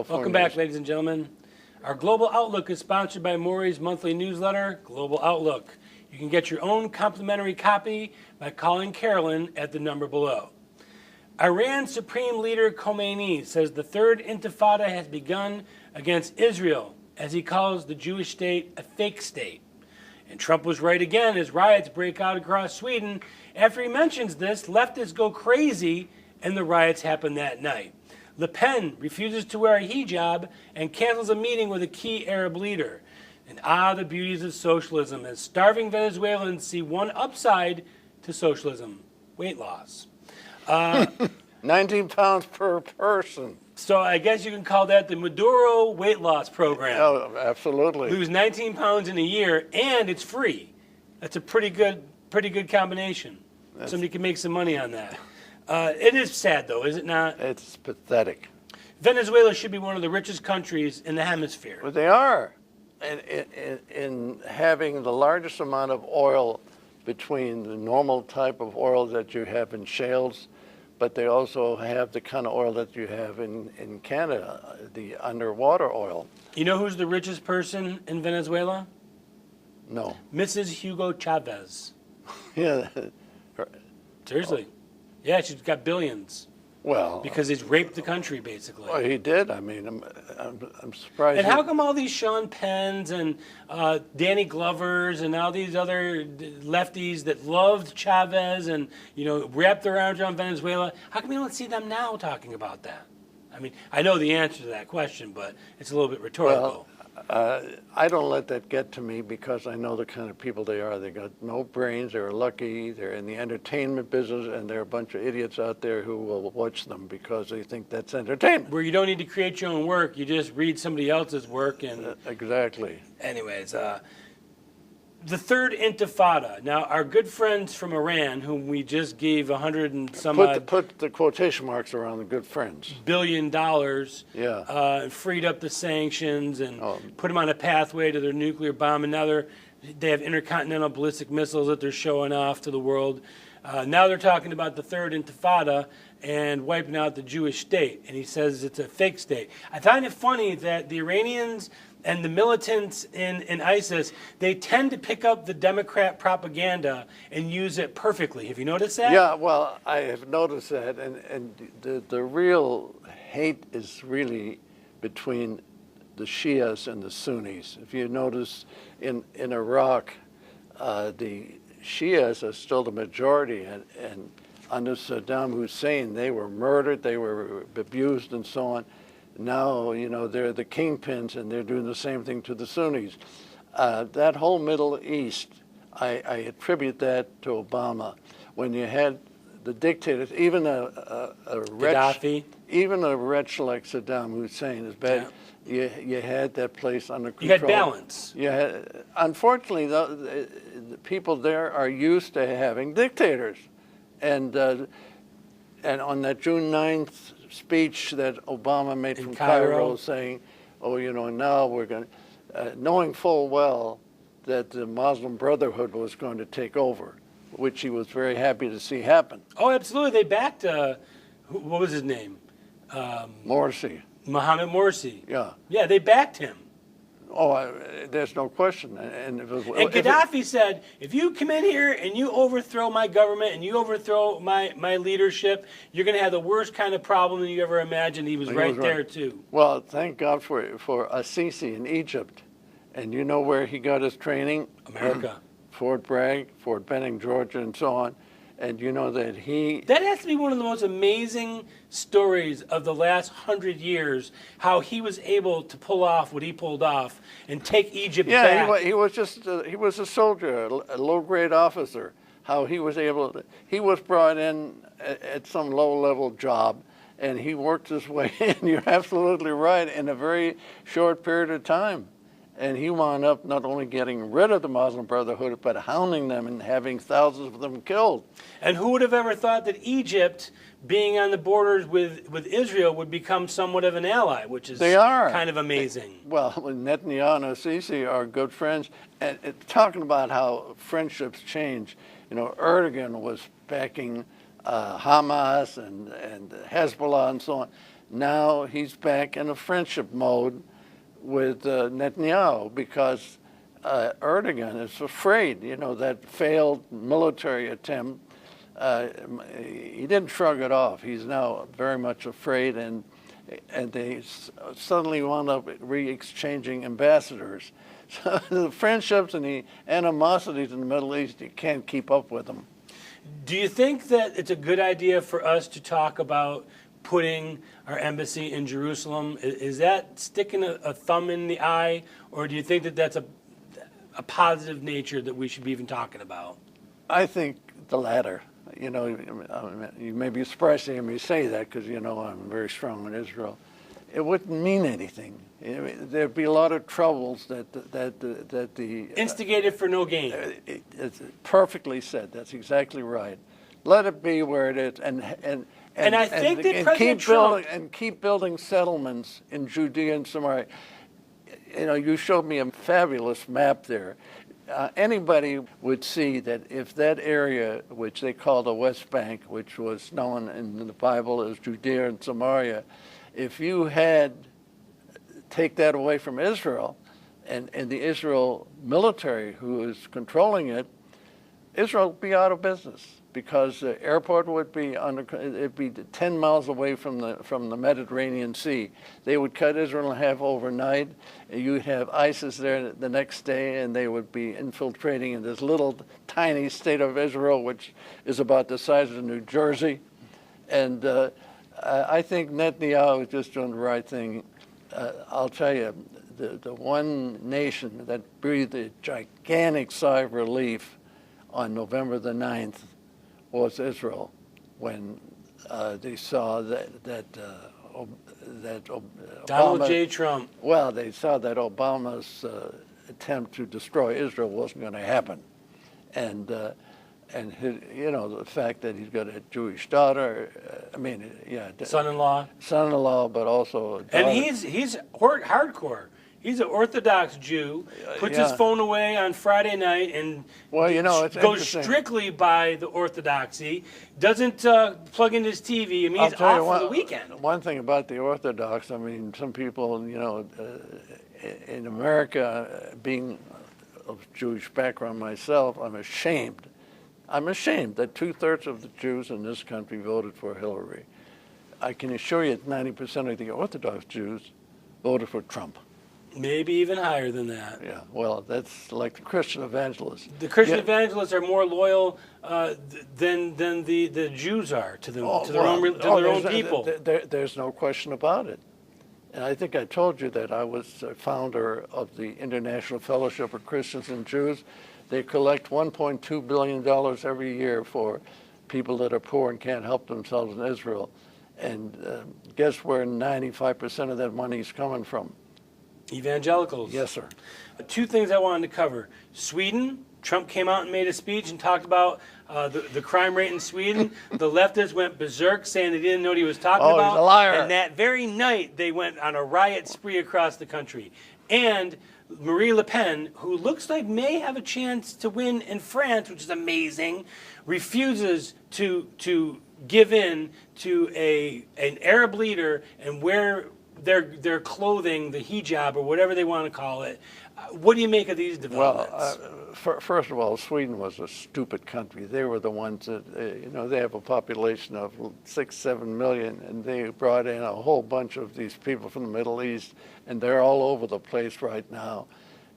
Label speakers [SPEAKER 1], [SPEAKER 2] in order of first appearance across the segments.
[SPEAKER 1] California.
[SPEAKER 2] Welcome back, ladies and gentlemen. Our Global Outlook is sponsored by Maury's monthly newsletter, Global Outlook. You can get your own complimentary copy by calling Carolyn at the number below. Iran's Supreme Leader Khomeini says the third Intifada has begun against Israel, as he calls the Jewish state a fake state. And Trump was right again as riots break out across Sweden. After he mentions this, leftists go crazy, and the riots happen that night. Le Pen refuses to wear a hijab and cancels a meeting with a key Arab leader. And the beauties of socialism, as starving Venezuelans see one upside to socialism: weight loss.
[SPEAKER 1] 19 pounds per person.
[SPEAKER 2] So I guess you can call that the Maduro weight loss program.
[SPEAKER 1] Oh, absolutely.
[SPEAKER 2] Lose 19 pounds in a year, and it's free. That's a pretty good combination. Somebody can make some money on that. It is sad, though, is it not?
[SPEAKER 1] It's pathetic.
[SPEAKER 2] Venezuela should be one of the richest countries in the hemisphere.
[SPEAKER 1] But they are. In having the largest amount of oil between the normal type of oil that you have in shales, but they also have the kind of oil that you have in Canada, the underwater oil.
[SPEAKER 2] You know who's the richest person in Venezuela?
[SPEAKER 1] No.
[SPEAKER 2] Mrs. Hugo Chavez.
[SPEAKER 1] Yeah.
[SPEAKER 2] Seriously. Yeah, she's got billions.
[SPEAKER 1] Well,
[SPEAKER 2] because he's raped the country, basically.
[SPEAKER 1] Well, he did. I mean, I'm surprised.
[SPEAKER 2] And how come all these Sean Penns and Danny Glovers and all these other lefties that loved Chavez and, wrapped their arms around Venezuela, how come you don't see them now talking about that? I mean, I know the answer to that question, but it's a little bit rhetorical.
[SPEAKER 1] Well, I don't let that get to me because I know the kind of people they are. They got no brains. They're lucky. They're in the entertainment business, and there are a bunch of idiots out there who will watch them because they think that's entertainment.
[SPEAKER 2] Where you don't need to create your own work. You just read somebody else's work. And
[SPEAKER 1] exactly.
[SPEAKER 2] Anyways, the third Intifada. Now, our good friends from Iran, whom we just gave 100 and some odd
[SPEAKER 1] put the quotation marks around the good friends.
[SPEAKER 2] $billion,
[SPEAKER 1] yeah,
[SPEAKER 2] freed up the sanctions and put them on a pathway to their nuclear bomb. And now they have intercontinental ballistic missiles that they're showing off to the world. Now they're talking about the third Intifada and wiping out the Jewish state. And he says it's a fake state. I find it funny that the Iranians and the militants in ISIS, they tend to pick up the Democrat propaganda and use it perfectly. Have you noticed that?
[SPEAKER 1] Yeah, well, I have noticed that. And the real hate is really between the Shias and the Sunnis. If you notice in Iraq, the Shias are still the majority. And under Saddam Hussein, they were murdered, they were abused, and so on. Now, they're the kingpins, and they're doing the same thing to the Sunnis. That whole Middle East, I attribute that to Obama. When you had the dictators, even a wretch, even a wretch like Saddam Hussein is bad. Yeah. You had that place under control.
[SPEAKER 2] You had balance.
[SPEAKER 1] Unfortunately, the people there are used to having dictators, and on that June 9th speech that Obama made from Cairo saying, now we're going to, knowing full well that the Muslim Brotherhood was going to take over, which he was very happy to see happen.
[SPEAKER 2] Oh, absolutely. They backed, what was his name?
[SPEAKER 1] Morsi.
[SPEAKER 2] Mohammed Morsi.
[SPEAKER 1] Yeah.
[SPEAKER 2] Yeah, they backed him.
[SPEAKER 1] Oh, there's no question. And
[SPEAKER 2] Gaddafi said, if you come in here and you overthrow my government and you overthrow my leadership, you're going to have the worst kind of problem you ever imagined. He was right there, too.
[SPEAKER 1] Well, thank God for Assisi in Egypt. And you know where he got his training?
[SPEAKER 2] America.
[SPEAKER 1] Fort Bragg, Fort Benning, Georgia, and so on. And you know that
[SPEAKER 2] That has to be one of the most amazing stories of the last 100 years, how he was able to pull off what he pulled off and take Egypt back.
[SPEAKER 1] Yeah, he was a soldier, a low-grade officer. How he was able to, he was brought in at some low-level job, and he worked his way in, you're absolutely right, in a very short period of time. And he wound up not only getting rid of the Muslim Brotherhood, but hounding them and having thousands of them killed.
[SPEAKER 2] And who would have ever thought that Egypt, being on the borders with Israel, would become somewhat of an ally, which is kind of amazing.
[SPEAKER 1] Well, Netanyahu and Assisi are good friends. And talking about how friendships change, Erdogan was backing Hamas and Hezbollah and so on. Now he's back in a friendship mode with Netanyahu because Erdogan is afraid. You know, that failed military attempt, he didn't shrug it off. He's now very much afraid, and they suddenly wound up re-exchanging ambassadors. So the friendships and the animosities in the Middle East, you can't keep up with them.
[SPEAKER 2] Do you think that it's a good idea for us to talk about putting our embassy in Jerusalem? Is that sticking a thumb in the eye, or do you think that that's a positive nature that we should be even talking about?
[SPEAKER 1] I think the latter. You know, you may be surprised to hear me say that because, you know, I'm very strong on Israel. It wouldn't mean anything. There'd be a lot of troubles that the
[SPEAKER 2] Instigated for no gain.
[SPEAKER 1] It's perfectly said. That's exactly right. Let it be where it is, and
[SPEAKER 2] I think that President Trump
[SPEAKER 1] keep building settlements in Judea and Samaria. You know, you showed me a fabulous map there. Anybody would see that if that area, which they call the West Bank, which was known in the Bible as Judea and Samaria, if you had take that away from Israel and the Israel military who is controlling it, Israel would be out of business because the airport would be it'd be 10 miles away from the Mediterranean Sea. They would cut Israel in half overnight. You'd have ISIS there the next day, and they would be infiltrating in this little tiny state of Israel, which is about the size of New Jersey. And I think Netanyahu is just doing the right thing. I'll tell you, the one nation that breathed a gigantic sigh of relief on November the 9th was Israel, when they saw that
[SPEAKER 2] Donald
[SPEAKER 1] Obama,
[SPEAKER 2] J. Trump.
[SPEAKER 1] Well, they saw that Obama's attempt to destroy Israel wasn't going to happen, and his, you know, the fact that he's got a Jewish daughter, son-in-law, but also a daughter.
[SPEAKER 2] And he's hardcore. He's an Orthodox Jew, puts his phone away on Friday night and goes strictly by the Orthodoxy, doesn't plug in his TV. I mean, he's off for the weekend.
[SPEAKER 1] One thing about the Orthodox, I mean, some people, you know, in America, being of Jewish background myself, I'm ashamed that 2/3 of the Jews in this country voted for Hillary. I can assure you that 90% of the Orthodox Jews voted for Trump.
[SPEAKER 2] Maybe even higher than that.
[SPEAKER 1] Yeah, well, that's like the Christian evangelists.
[SPEAKER 2] The Christian evangelists are more loyal than the Jews are to their own people.
[SPEAKER 1] There's no question about it. And I think I told you that I was a founder of the International Fellowship of Christians and Jews. They collect $1.2 billion every year for people that are poor and can't help themselves in Israel. And guess where 95% of that money is coming from?
[SPEAKER 2] Evangelicals.
[SPEAKER 1] Yes, sir.
[SPEAKER 2] Two things I wanted to cover. Sweden, Trump came out and made a speech and talked about the crime rate in Sweden. The leftists went berserk saying they didn't know what he was talking about.
[SPEAKER 1] He's a liar.
[SPEAKER 2] And that very night, they went on a riot spree across the country. And Marie Le Pen, who looks like may have a chance to win in France, which is amazing, refuses to give in to an Arab leader and wear their clothing, the hijab or whatever they want to call it. What do you make of these developments?
[SPEAKER 1] Well, first of all, Sweden was a stupid country. They were the ones that, they have a population of 6-7 million, and they brought in a whole bunch of these people from the Middle East, and they're all over the place right now.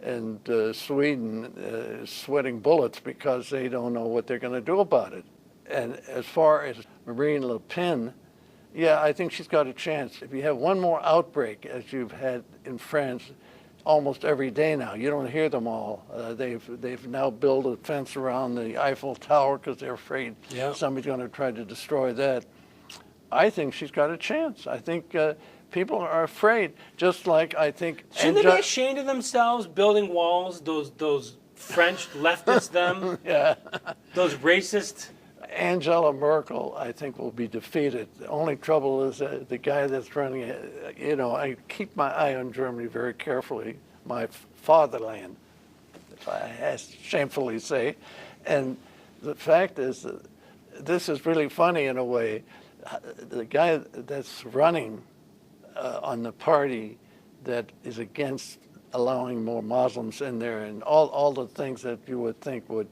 [SPEAKER 1] And Sweden is sweating bullets because they don't know what they're going to do about it. And as far as Marine Le Pen, yeah, I think she's got a chance. If you have one more outbreak, as you've had in France almost every day now, you don't hear them all. They've now built a fence around the Eiffel Tower because they're afraid somebody's going to try to destroy that. I think she's got a chance. I think people are afraid, just like I think...
[SPEAKER 2] Shouldn't they be ashamed of themselves building walls, those French leftists, them?
[SPEAKER 1] Yeah.
[SPEAKER 2] Those racist...
[SPEAKER 1] Angela Merkel, I think, will be defeated. The only trouble is the guy that's running, I keep my eye on Germany very carefully, my fatherland, if I shamefully say. And the fact is that this is really funny in a way. The guy that's running on the party that is against allowing more Muslims in there and all the things that you would think would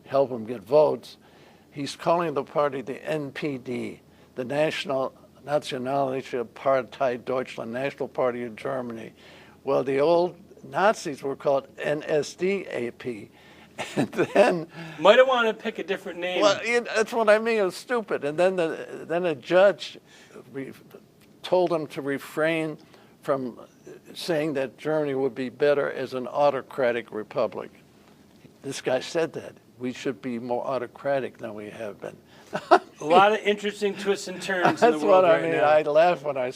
[SPEAKER 1] help him get votes. He's calling the party the NPD, the Nationalische Partei Deutschland, National Party of Germany. Well, the old Nazis were called NSDAP. And then
[SPEAKER 2] Might have wanted to pick a different name.
[SPEAKER 1] well, that's what I mean. It was stupid. And then a judge told him to refrain from saying that Germany would be better as an autocratic republic. This guy said that. We should be more autocratic than we have been.
[SPEAKER 2] A lot of interesting twists and turns in
[SPEAKER 1] That's
[SPEAKER 2] the world
[SPEAKER 1] what I
[SPEAKER 2] right
[SPEAKER 1] mean.
[SPEAKER 2] now.
[SPEAKER 1] I laugh when I